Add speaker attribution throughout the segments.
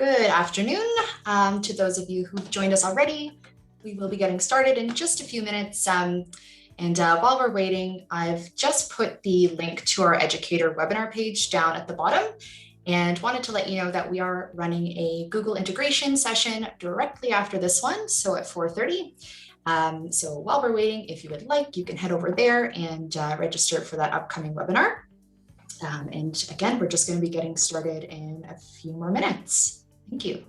Speaker 1: Good afternoon to those of you who've joined us already. We will be getting started in just a few minutes. While we're waiting, I've just put the link to our educator webinar page down at the bottom and wanted to let you know that we are running a Google integration session directly after this one, so at 4:30. So while we're waiting, if you would like, you can head over there and register for that upcoming webinar. And again, we're just going to be getting started in a few more minutes. Thank you.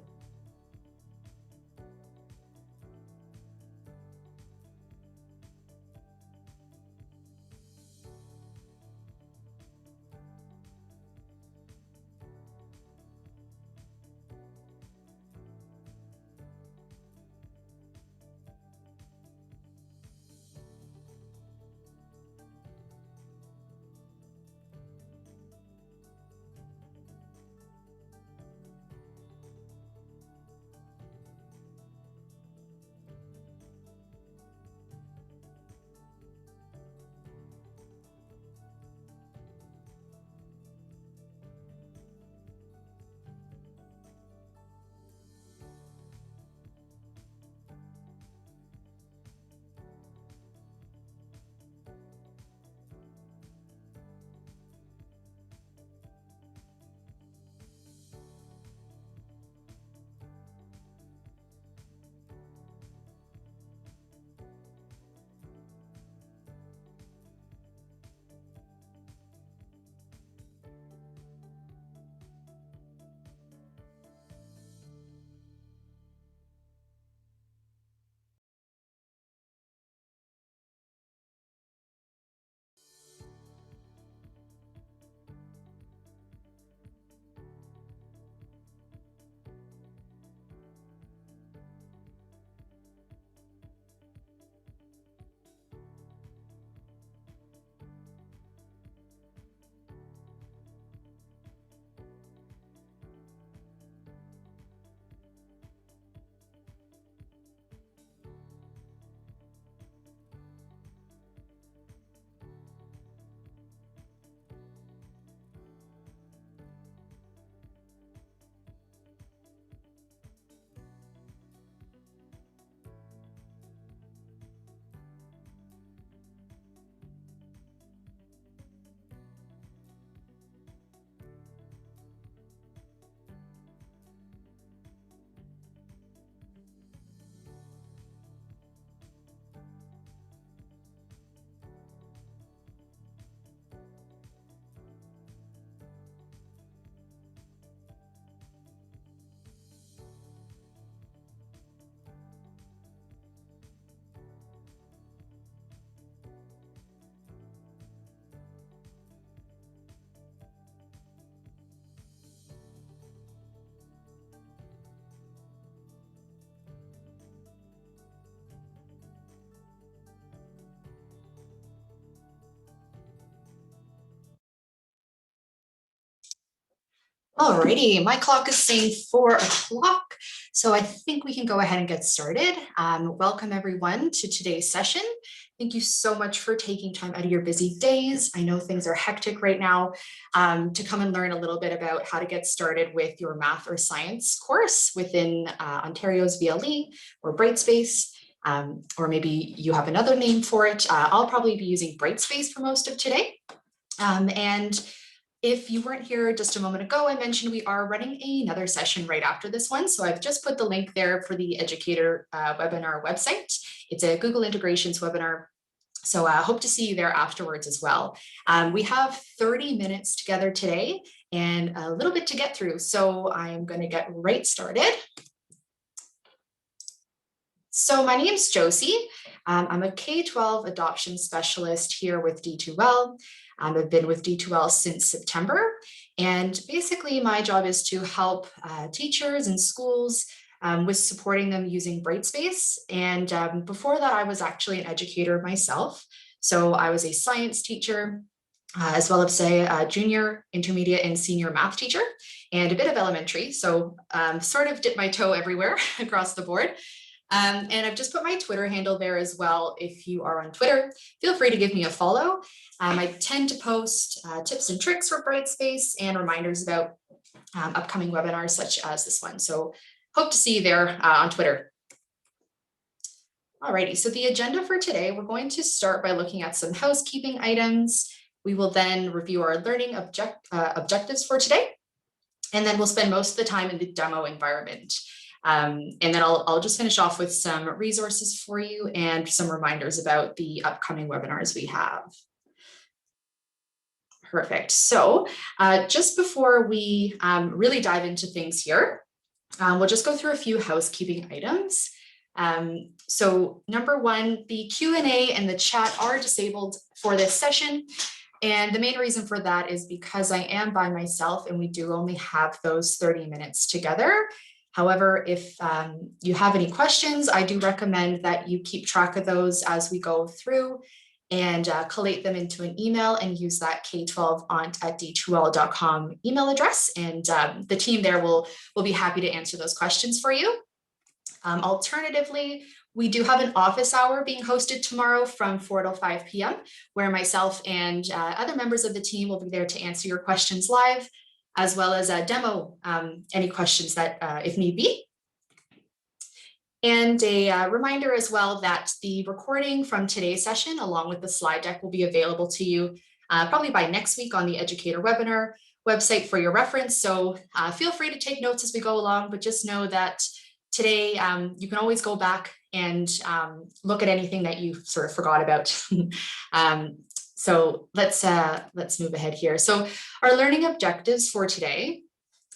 Speaker 1: Alrighty, my clock is saying 4 o'clock, so I think we can go ahead and get started. Welcome everyone to today's session. Thank you so much for taking time out of your busy days. I know things are hectic right now to come and learn a little bit about how to get started with your math or science course within Ontario's VLE or Brightspace. Or maybe you have another name for it. I'll probably be using Brightspace for most of today. If you weren't here just a moment ago, I mentioned we are running another session right after this one. So I've just put the link there for the educator webinar website. It's a Google integrations webinar. So I hope to see you there afterwards as well. We have 30 minutes together today and a little bit to get through. So I'm going to get right started. So my name's Josie. I'm a K-12 adoption specialist here with D2L. I've been with D2L since September, and basically my job is to help teachers and schools with supporting them using Brightspace. And before that, I was actually an educator myself. So I was a science teacher, as well as a junior, intermediate, and senior math teacher, and a bit of elementary. So sort of dipped my toe everywhere across the board. And I've just put my Twitter handle there as well. If you are on Twitter, feel free to give me a follow. I tend to post tips and tricks for Brightspace and reminders about upcoming webinars such as this one. So hope to see you there on Twitter. Alrighty, so the agenda for today, we're going to start by looking at some housekeeping items. We will then review our learning objectives for today, and then we'll spend most of the time in the demo environment. And then I'll just finish off with some resources for you and some reminders about the upcoming webinars we have. Perfect. So just before we really dive into things here, we'll just go through a few housekeeping items. So number one, the Q&A and the chat are disabled for this session. And the main reason for that is because I am by myself and we do only have those 30 minutes together. However, if you have any questions, I do recommend that you keep track of those as we go through and collate them into an email and use that k12aunt@d2l.com email address. And the team there will be happy to answer those questions for you. Alternatively, we do have an office hour being hosted tomorrow from 4 to 5 p.m. where myself and other members of the team will be there to answer your questions live, as well as demo any questions that if need be. And a reminder as well that the recording from today's session, along with the slide deck, will be available to you probably by next week on the Educator webinar website for your reference. So feel free to take notes as we go along, but just know that today you can always go back and look at anything that you sort of forgot about. So let's move ahead here. So our learning objectives for today.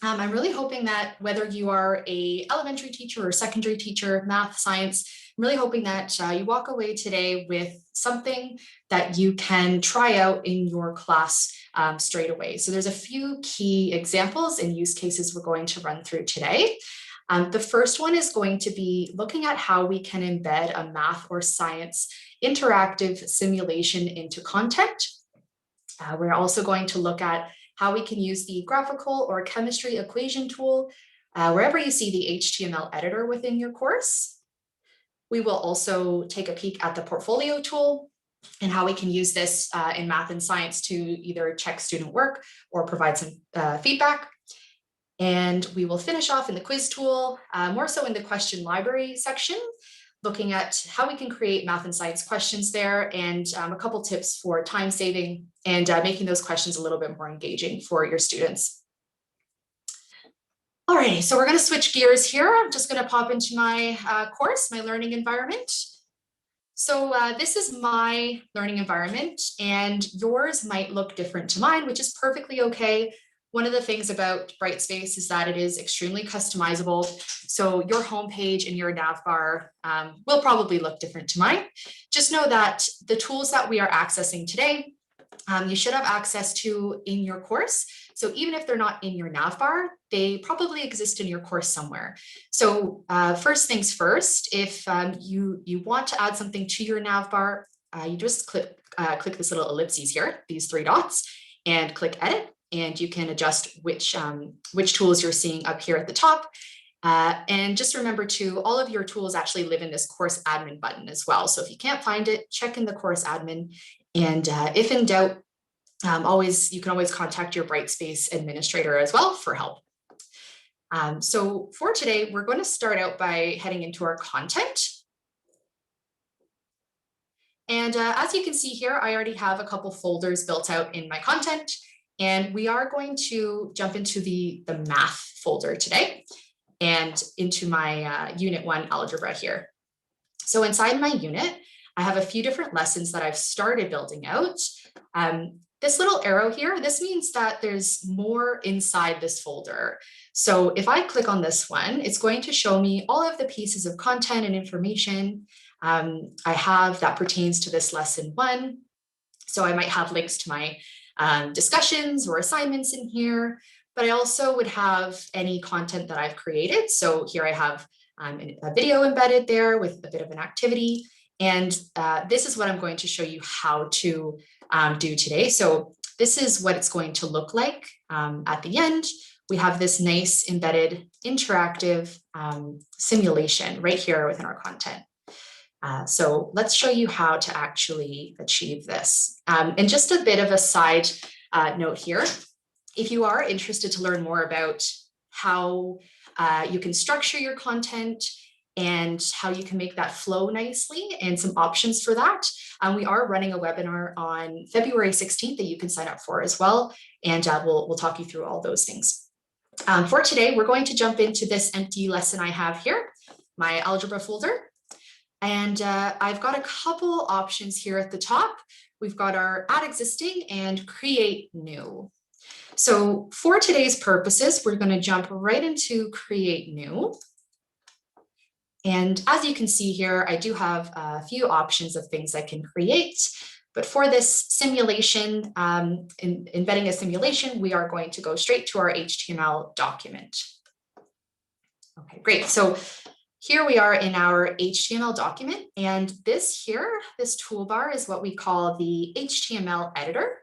Speaker 1: I'm really hoping that whether you are a elementary teacher or secondary teacher, math, science, I'm really hoping that you walk away today with something that you can try out in your class straight away. So there's a few key examples and use cases we're going to run through today. The first one is going to be looking at how we can embed a math or science interactive simulation into content. We're also going to look at how we can use the graphical or chemistry equation tool wherever you see the HTML editor within your course. We will also take a peek at the portfolio tool and how we can use this in math and science to either check student work or provide some feedback. And we will finish off in the quiz tool, more so in the question library section, looking at how we can create math and science questions there and a couple tips for time saving and making those questions a little bit more engaging for your students. All right, so we're going to switch gears here. I'm just going to pop into my course, my learning environment. So this is my learning environment and yours might look different to mine, which is perfectly okay. One of the things about Brightspace is that it is extremely customizable. So your homepage and your nav bar will probably look different to mine. Just know that the tools that we are accessing today, you should have access to in your course. So even if they're not in your nav bar, they probably exist in your course somewhere. So first things first, if you want to add something to your nav bar, you just click this little ellipses here, these 3 dots, and click edit. And you can adjust which tools you're seeing up here at the top. And just remember too, all of your tools actually live in this course admin button as well. So if you can't find it, check in the course admin. And if in doubt, you can always contact your Brightspace administrator as well for help. So for today, we're going to start out by heading into our content. And as you can see here, I already have a couple folders built out in my content. And we are going to jump into the math folder today and into my Unit 1 algebra here. So inside my unit, I have a few different lessons that I've started building out. This little arrow here, this means that there's more inside this folder. So if I click on this one, it's going to show me all of the pieces of content and information I have that pertains to this lesson 1. So I might have links to my discussions or assignments in here, but I also would have any content that I've created. So here I have a video embedded there with a bit of an activity. And this is what I'm going to show you how to do today. So this is what it's going to look like at the end. We have this nice embedded interactive simulation right here within our content. So let's show you how to actually achieve this. And just a bit of a side note here, if you are interested to learn more about how you can structure your content and how you can make that flow nicely and some options for that, we are running a webinar on February 16th that you can sign up for as well. And we'll talk you through all those things. For today, we're going to jump into this empty lesson I have here, my algebra folder. And I've got a couple options here at the top. We've got our add existing and create new. So for today's purposes, we're going to jump right into create new. And as you can see here, I do have a few options of things I can create. But for this simulation, embedding a simulation, we are going to go straight to our HTML document. Okay, great. So here we are in our HTML document, and this toolbar is what we call the HTML editor.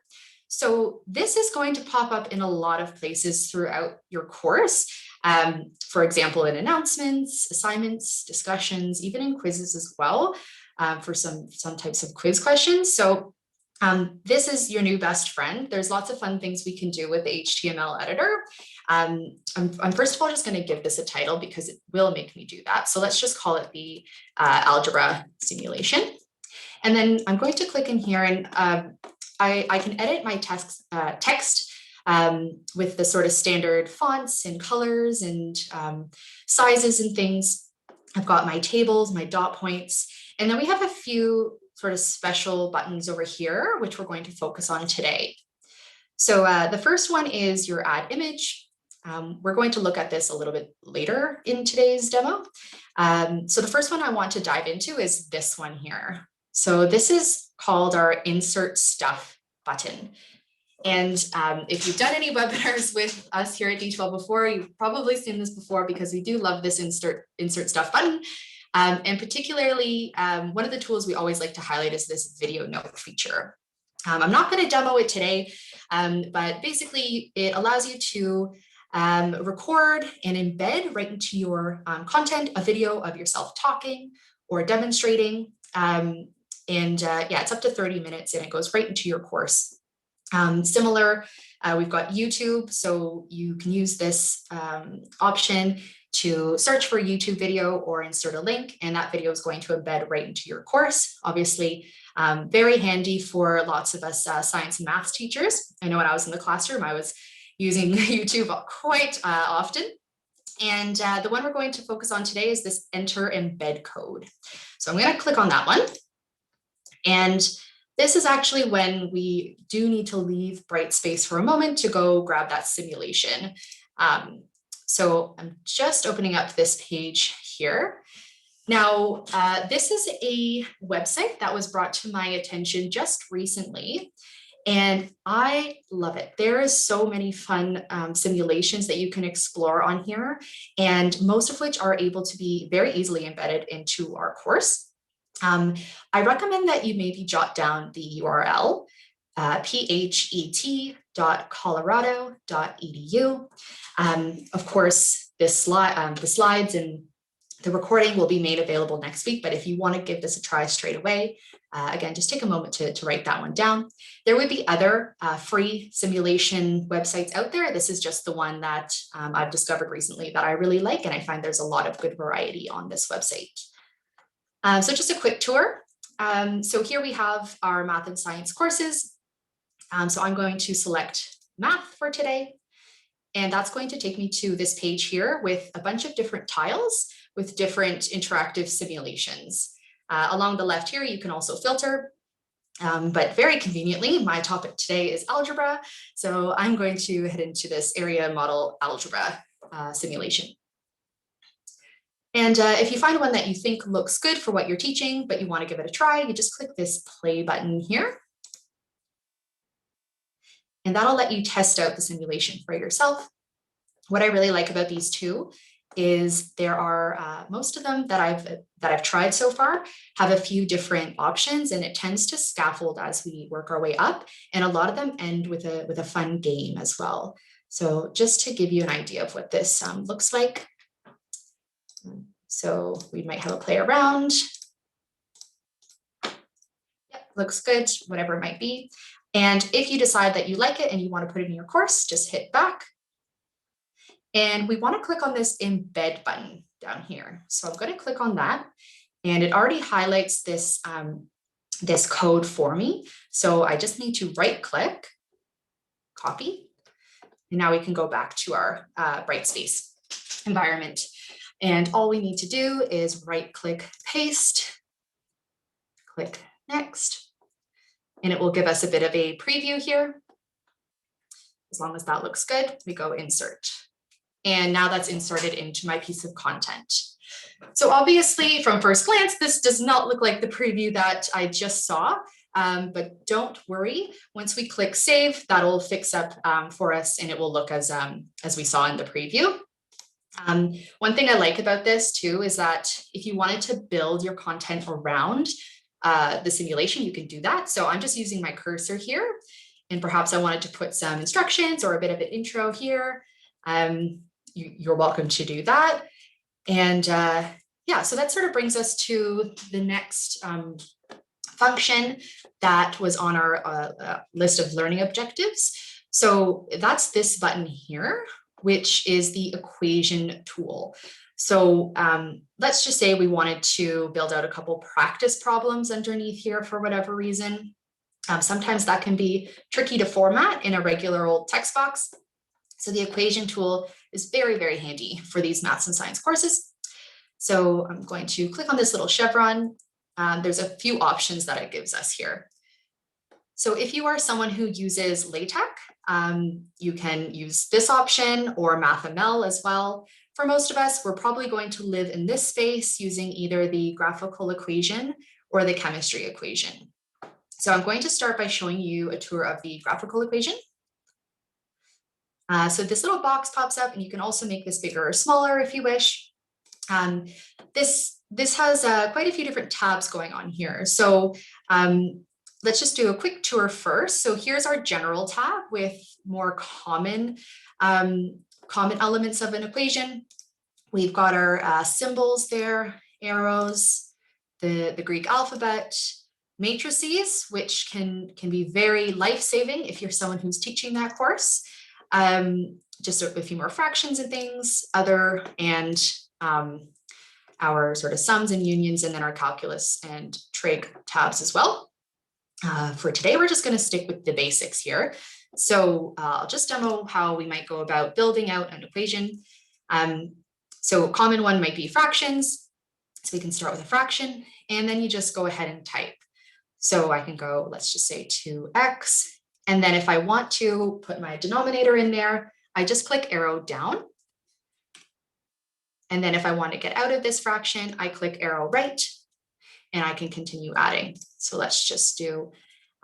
Speaker 1: So this is going to pop up in a lot of places throughout your course. For example, in announcements, assignments, discussions, even in quizzes as well, for some types of quiz questions. So this is your new best friend. There's lots of fun things we can do with the HTML editor. I'm first of all just going to give this a title because it will make me do that. So let's just call it the algebra simulation. And then I'm going to click in here, and I can edit my text with the sort of standard fonts and colors and sizes and things. I've got my tables, my dot points, and then we have a few sort of special buttons over here, which we're going to focus on today. So the first one is your add image. We're going to look at this a little bit later in today's demo. So the first one I want to dive into is this one here. So this is called our insert stuff button. And if you've done any webinars with us here at D12 before, you've probably seen this before because we do love this insert stuff button. And particularly, one of the tools we always like to highlight is this video note feature. I'm not going to demo it today, but basically it allows you to record and embed right into your content a video of yourself talking or demonstrating. Yeah, it's up to 30 minutes and it goes right into your course. Similar, we've got YouTube, so you can use this option to search for a YouTube video or insert a link, and that video is going to embed right into your course. Obviously, very handy for lots of us science and math teachers. I know when I was in the classroom, I was using YouTube quite often. And the one we're going to focus on today is this enter embed code. So I'm going to click on that one. And this is actually when we do need to leave Brightspace for a moment to go grab that simulation. So I'm just opening up this page here. Now, this is a website that was brought to my attention just recently, and I love it. There is so many fun simulations that you can explore on here, and most of which are able to be very easily embedded into our course. I recommend that you maybe jot down the URL, phet.colorado.edu. Of course, the slides and the recording will be made available next week, but if you want to give this a try straight away, again, just take a moment to write that one down. There would be other free simulation websites out there. This is just the one that I've discovered recently that I really like, and I find there's a lot of good variety on this website. So just a quick tour. So here we have our math and science courses. So I'm going to select math for today, and that's going to take me to this page here with a bunch of different tiles with different interactive simulations. Along the left here, you can also filter, but very conveniently, my topic today is algebra. So I'm going to head into this area model algebra simulation. And if you find one that you think looks good for what you're teaching, but you want to give it a try, you just click this play button here. And that'll let you test out the simulation for yourself. What I really like about these two is there are most of them that I've tried so far have a few different options, and it tends to scaffold as we work our way up. And a lot of them end with a fun game as well. So just to give you an idea of what this looks like. So we might have a play around. looks good, whatever it might be. And if you decide that you like it and you want to put it in your course, just hit back. And we want to click on this embed button down here. So I'm going to click on that, and it already highlights this, this code for me. So I just need to right click, copy, and now we can go back to our Brightspace environment. And all we need to do is right click, paste, click next, and it will give us a bit of a preview here. As long as that looks good, we go insert. And now that's inserted into my piece of content. So obviously from first glance, this does not look like the preview that I just saw, but don't worry. Once we click save, that'll fix up for us, and it will look as we saw in the preview. One thing I like about this too is that if you wanted to build your content around the simulation, you can do that. So I'm just using my cursor here, and perhaps I wanted to put some instructions or a bit of an intro here. You're welcome to do that. And yeah, so that sort of brings us to the next function that was on our list of learning objectives. So that's this button here, which is the equation tool. So let's just say we wanted to build out a couple practice problems underneath here for whatever reason. Sometimes that can be tricky to format in a regular old text box. So the equation tool is very, very handy for these maths and science courses. So I'm going to click on this little chevron. There's a few options that it gives us here. So if you are someone who uses LaTeX, you can use this option or MathML as well. For most of us, we're probably going to live in this space using either the graphical equation or the chemistry equation. So I'm going to start by showing you a tour of the graphical equation. So this little box pops up, and you can also make this bigger or smaller if you wish. This has quite a few different tabs going on here. So let's just do a quick tour first. So here's our general tab with more common elements of an equation. We've got our symbols there, arrows, the Greek alphabet, matrices, which can be very life-saving if you're someone who's teaching that course. Just a few more fractions and things, and our sort of sums and unions, and then our calculus and trig tabs as well. For today, we're just going to stick with the basics here. So I'll just demo how we might go about building out an equation. So a common one might be fractions. So we can start with a fraction, and then you just go ahead and type. So I can go, let's just say 2x. And then if I want to put my denominator in there, I just click arrow down. And then if I want to get out of this fraction, I click arrow right, and I can continue adding. So let's just do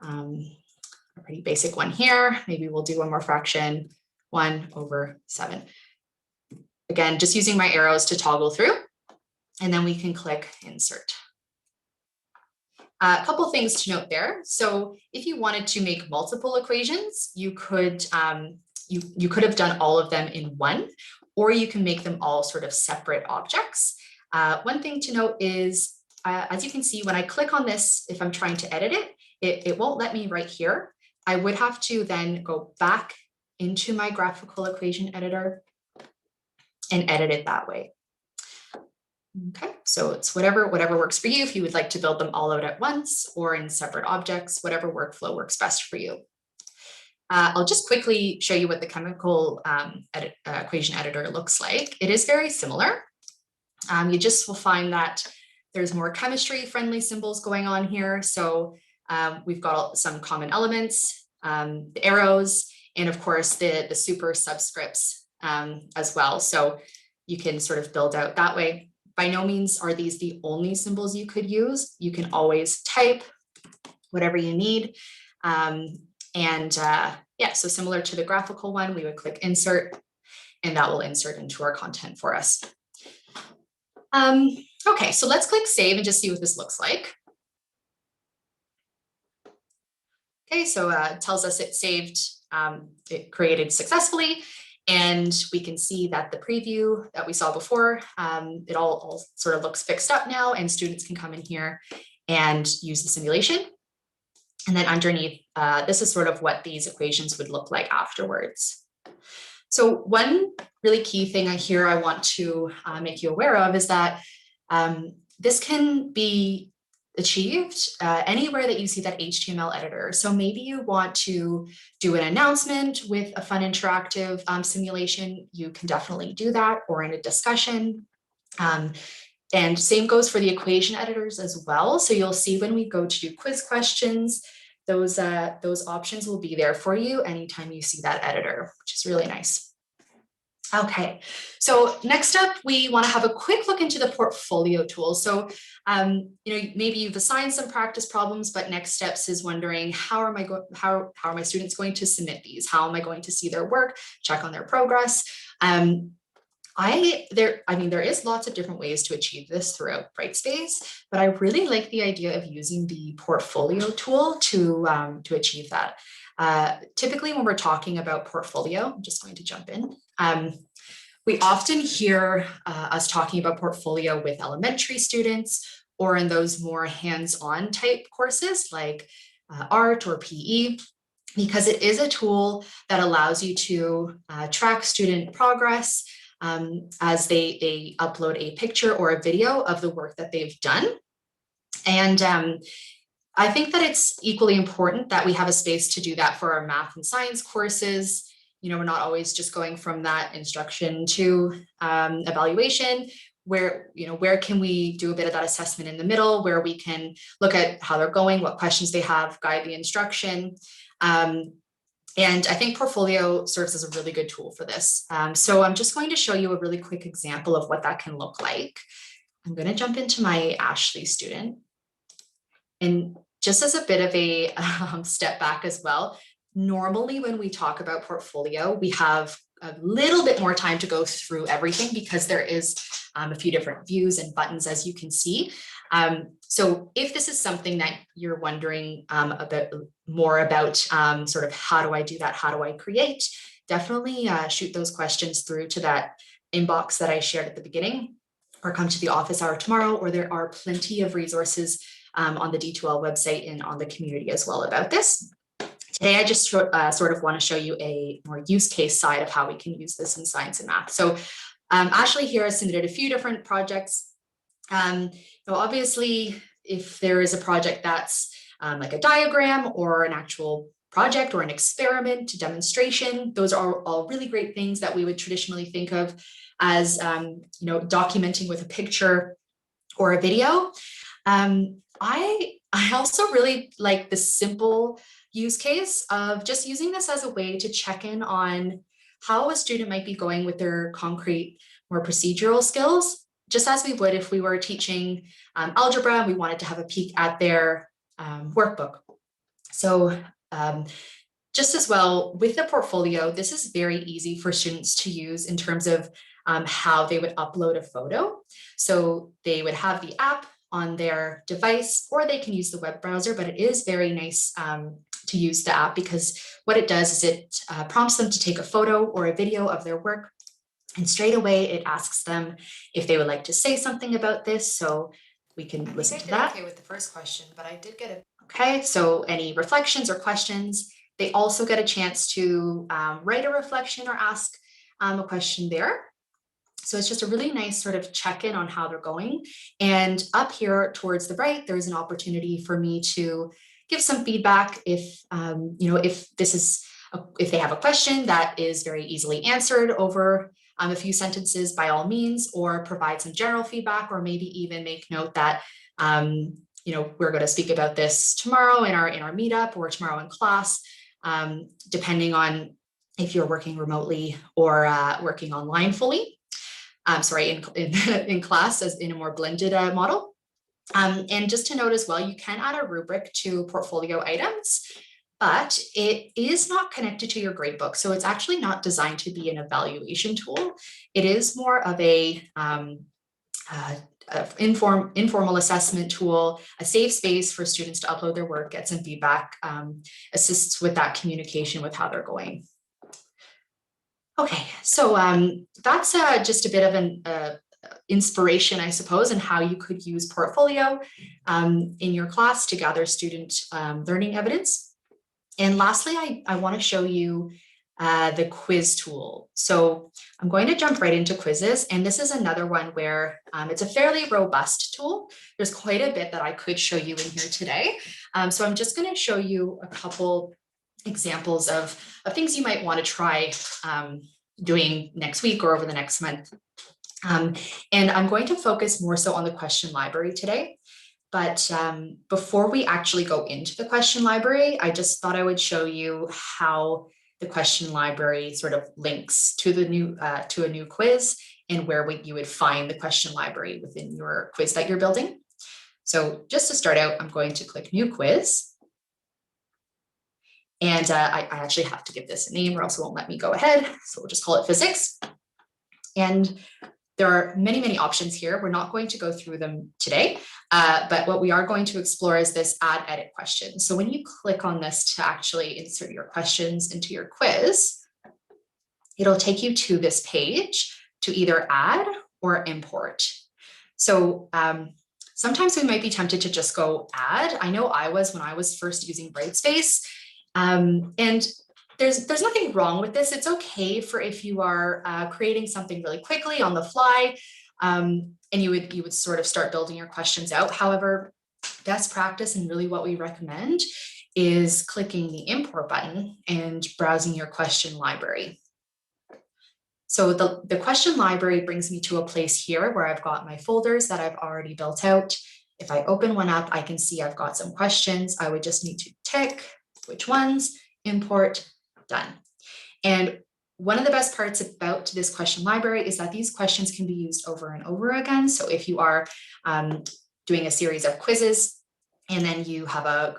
Speaker 1: a pretty basic one here. Maybe we'll do one more fraction, 1/7. Again, just using my arrows to toggle through, and then we can click insert. A couple things to note there. So if you wanted to make multiple equations, you could you could have done all of them in one, or you can make them all sort of separate objects. One thing to note is, as you can see, when I click on this, if I'm trying to edit it, it won't let me right here. I would have to then go back into my graphical equation editor and edit it that way. Okay, so it's whatever works for you. If you would like to build them all out at once or in separate objects, whatever workflow works best for you. I'll just quickly show you what the chemical equation editor looks like. It is very similar. You just will find that there's more chemistry friendly symbols going on here. So we've got some common elements, the arrows, and of course the super subscripts as well. So you can sort of build out that way. By no means are these the only symbols you could use. You can always type whatever you need. Yeah, so similar to the graphical one, we would click insert, and that will insert into our content for us. Okay, so let's click save and just see what this looks like. Okay, so it tells us it saved, it created successfully. And we can see that the preview that we saw before, it all sort of looks fixed up now, and students can come in here and use the simulation. And then underneath, this is sort of what these equations would look like afterwards. So one really key thing here I want to make you aware of is that this can be achieved anywhere that you see that HTML editor. So maybe you want to do an announcement with a fun interactive simulation, you can definitely do that, or in a discussion. And same goes for the equation editors as well. So you'll see when we go to do quiz questions, those options will be there for you anytime you see that editor, which is really nice. Okay, so next up, we want to have a quick look into the portfolio tools. So, maybe you've assigned some practice problems, but next steps is wondering how are my students going to submit these? How am I going to see their work, check on their progress? There is lots of different ways to achieve this throughout Brightspace, but I really like the idea of using the portfolio tool to achieve that. Typically, when we're talking about portfolio, I'm just going to jump in. We often hear us talking about portfolio with elementary students or in those more hands-on type courses like art or PE, because it is a tool that allows you to track student progress as they upload a picture or a video of the work that they've done. And I think that it's equally important that we have a space to do that for our math and science courses. We're not always just going from that instruction to evaluation. Where can we do a bit of that assessment in the middle, where we can look at how they're going, what questions they have, guide the instruction. And I think portfolio serves as a really good tool for this. So I'm just going to show you a really quick example of what that can look like. I'm going to jump into my Ashley student. And just as a bit of a step back as well, normally when we talk about portfolio, we have a little bit more time to go through everything because there is a few different views and buttons, as you can see. So if this is something that you're wondering a bit more about, sort of how do I do that? How do I create? Definitely shoot those questions through to that inbox that I shared at the beginning, or come to the office hour tomorrow, or there are plenty of resources on the D2L website and on the community as well about this. Today, I just sort of want to show you a more use case side of how we can use this in science and math. So Ashley here has submitted a few different projects. Obviously, if there is a project that's like a diagram or an actual project or an experiment, a demonstration, those are all really great things that we would traditionally think of as documenting with a picture or a video. I also really like the simple use case of just using this as a way to check in on how a student might be going with their concrete, more procedural skills, just as we would if we were teaching algebra and we wanted to have a peek at their workbook. So just as well with the portfolio, this is very easy for students to use in terms of how they would upload a photo. So they would have the app on their device, or they can use the web browser, but it is very nice to use the app because what it does is it prompts them to take a photo or a video of their work. And straight away, it asks them if they would like to say something about this. So we can listen to that. Okay with the first question, but I did get it. Okay, so any reflections or questions, they also get a chance to write a reflection or ask a question there. So it's just a really nice sort of check-in on how they're going. And up here towards the right, there's an opportunity for me to give some feedback if, if they have a question that is very easily answered over a few sentences, by all means, or provide some general feedback, or maybe even make note that, we're going to speak about this tomorrow in our meetup or tomorrow in class, depending on if you're working remotely or working online fully. In class as in a more blended model. And just to note as well, you can add a rubric to portfolio items, but it is not connected to your gradebook. So it's actually not designed to be an evaluation tool. It is more of a informal assessment tool, a safe space for students to upload their work, get some feedback, assists with that communication with how they're going. Okay, so that's just a bit of inspiration, I suppose, and how you could use portfolio in your class to gather student learning evidence. And lastly, I want to show you the quiz tool. So I'm going to jump right into quizzes, and this is another one where it's a fairly robust tool. There's quite a bit that I could show you in here today. So I'm just going to show you a couple examples of things you might want to try doing next week or over the next month. And I'm going to focus more so on the question library today. But before we actually go into the question library, I just thought I would show you how the question library sort of links to the new to a new quiz and where you would find the question library within your quiz that you're building. So just to start out, I'm going to click new quiz. And I actually have to give this a name or else it won't let me go ahead. So we'll just call it physics. And there are many, many options here. We're not going to go through them today, but what we are going to explore is this add edit question. So when you click on this to actually insert your questions into your quiz, it'll take you to this page to either add or import. So sometimes we might be tempted to just go add. I know I was when I was first using Brightspace, and there's nothing wrong with this. It's okay for if you are creating something really quickly on the fly, and you would sort of start building your questions out. However, best practice and really what we recommend is clicking the import button and browsing your question library. So the question library brings me to a place here where I've got my folders that I've already built out. If I open one up, I can see I've got some questions. I would just need to tick which ones, import, done. And one of the best parts about this question library is that these questions can be used over and over again. So if you are doing a series of quizzes and then you have a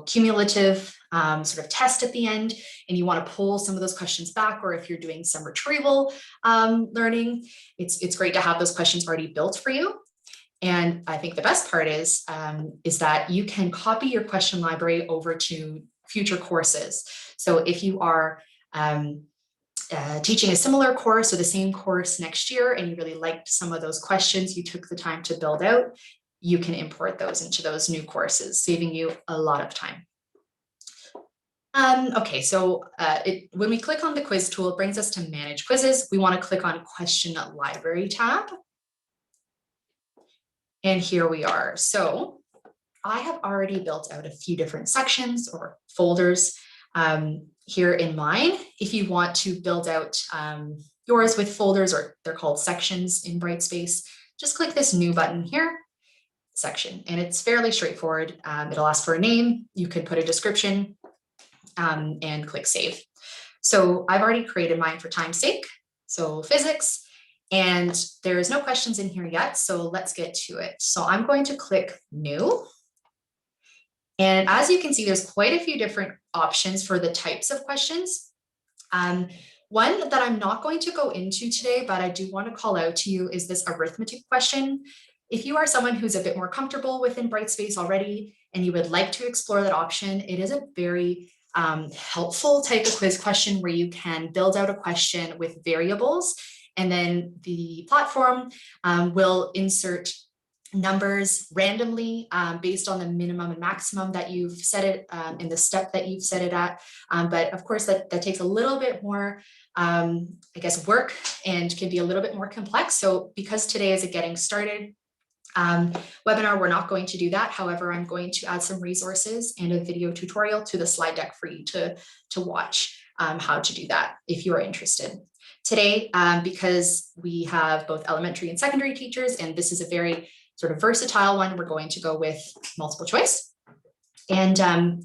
Speaker 1: cumulative sort of test at the end and you want to pull some of those questions back, or if you're doing some retrieval learning, it's great to have those questions already built for you. And I think the best part is that you can copy your question library over to future courses. So if you are teaching a similar course or the same course next year and you really liked some of those questions you took the time to build out, you can import those into those new courses, saving you a lot of time. Okay, so when we click on the quiz tool, it brings us to manage quizzes. We want to click on question library tab. And here we are. So I have already built out a few different sections or folders here in mine. If you want to build out yours with folders, or they're called sections in Brightspace, just click this new button here, section, and it's fairly straightforward. It'll ask for a name. You can put a description and click save. So I've already created mine for time's sake. So physics. And there's no questions in here yet, so let's get to it. So I'm going to click new. And as you can see, there's quite a few different options for the types of questions. One that I'm not going to go into today, but I do want to call out to you is this arithmetic question. If you are someone who's a bit more comfortable within Brightspace already, and you would like to explore that option, it is a very helpful type of quiz question where you can build out a question with variables. And then the platform will insert numbers randomly based on the minimum and maximum that you've set it in the step that you've set it at. But of course, that takes a little bit more, I guess, work and can be a little bit more complex. So because today is a getting started webinar, we're not going to do that. However, I'm going to add some resources and a video tutorial to the slide deck for you to watch how to do that if you are interested. Today, because we have both elementary and secondary teachers, and this is a very sort of versatile one, we're going to go with multiple choice. And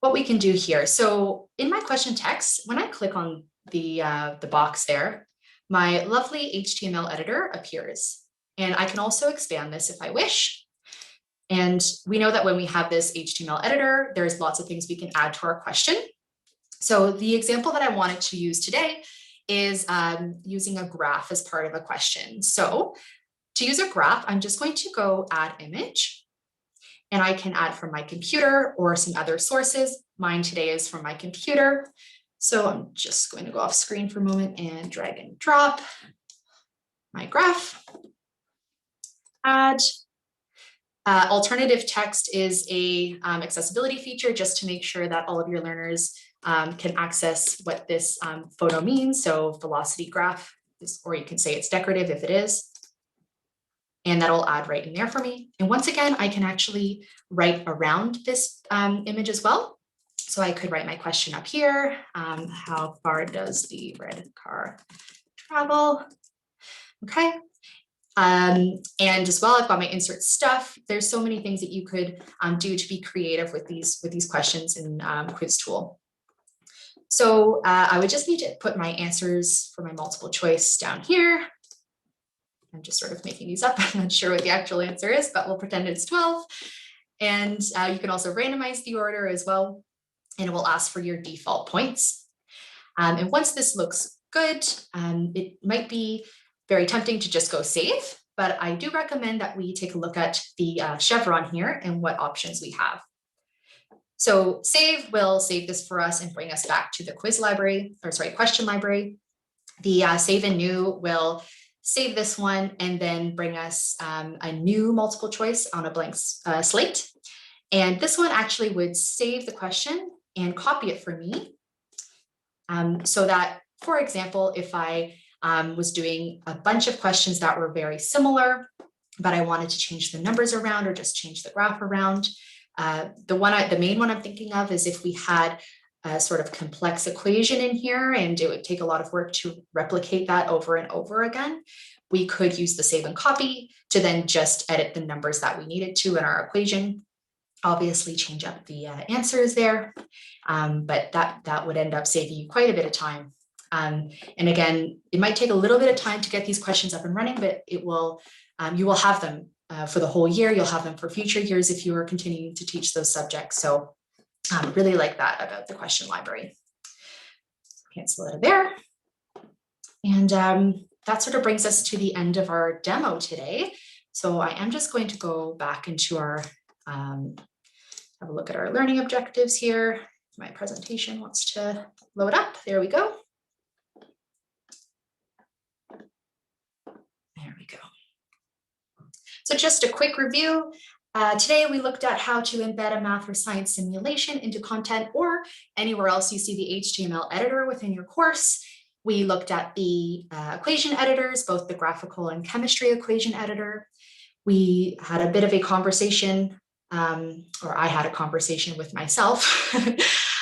Speaker 1: what we can do here, so in my question text, when I click on the box there, my lovely HTML editor appears. And I can also expand this if I wish. And we know that when we have this HTML editor, there's lots of things we can add to our question. So the example that I wanted to use today is using a graph as part of a question. So to use a graph, I'm just going to go add image, and I can add from my computer or some other sources. Mine today is from my computer. So I'm just going to go off screen for a moment and drag and drop. my graph, add. Alternative text is a accessibility feature just to make sure that all of your learners can access what this photo means. So velocity graph, or you can say it's decorative if it is. And that'll add right in there for me. And once again, I can actually write around this image as well. So I could write my question up here. How far does the red car travel? Okay. And as well, I've got my insert stuff. There's so many things that you could do to be creative with these questions in Quiz Tool. So I would just need to put my answers for my multiple choice down here. I'm just sort of making these up. I'm not sure what the actual answer is, but we'll pretend it's 12. And you can also randomize the order as well, and it will ask for your default points. And once this looks good, it might be very tempting to just go save, but I do recommend that we take a look at the chevron here and what options we have. So save will save this for us and bring us back to the quiz library, or sorry, question library. The save and new will save this one and then bring us a new multiple choice on a blank slate. And this one actually would save the question and copy it for me. So that, for example, if I was doing a bunch of questions that were very similar, but I wanted to change the numbers around or just change the graph around, the main one I'm thinking of is if we had a sort of complex equation in here and it would take a lot of work to replicate that over and over again, we could use the save and copy to then just edit the numbers that we needed to in our equation. Obviously change up the answers there, but that would end up saving you quite a bit of time. And again, it might take a little bit of time to get these questions up and running, but it will, you will have them for the whole year. You'll have them for future years if you are continuing to teach those subjects. So really like that about the question library. Cancel it there. And that sort of brings us to the end of our demo today. So I am just going to go back into our, have a look at our learning objectives here. My presentation wants to load up. There we go. There we go. So just a quick review. Today we looked at how to embed a math or science simulation into content or anywhere else you see the HTML editor within your course. We looked at the equation editors, both the graphical and chemistry equation editor. We had a bit of a conversation, or I had a conversation with myself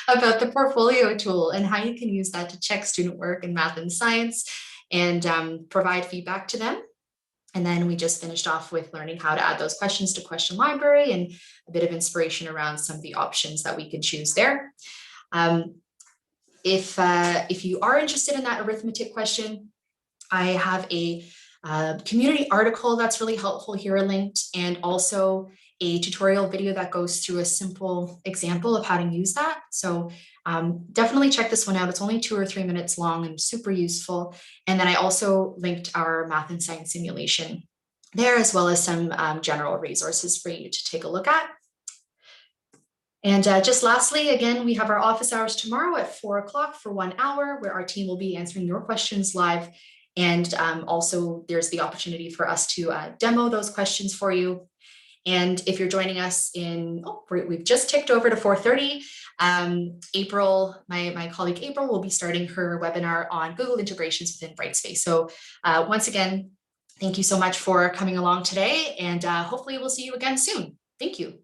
Speaker 1: about the portfolio tool and how you can use that to check student work in math and science and provide feedback to them. And then we just finished off with learning how to add those questions to question library and a bit of inspiration around some of the options that we could choose there. If you are interested in that arithmetic question, I have a community article that's really helpful here linked, and also a tutorial video that goes through a simple example of how to use that. So definitely check this one out. It's only 2 or 3 minutes long and super useful. And then I also linked our math and science simulation there, as well as some general resources for you to take a look at. And just lastly, again, we have our office hours tomorrow at 4 o'clock for 1 hour, where our team will be answering your questions live. And also there's the opportunity for us to demo those questions for you. And if you're joining us in, we've just ticked over to 4:30. April, my colleague April will be starting her webinar on Google integrations within Brightspace. So once again, thank you so much for coming along today, and hopefully we'll see you again soon. Thank you.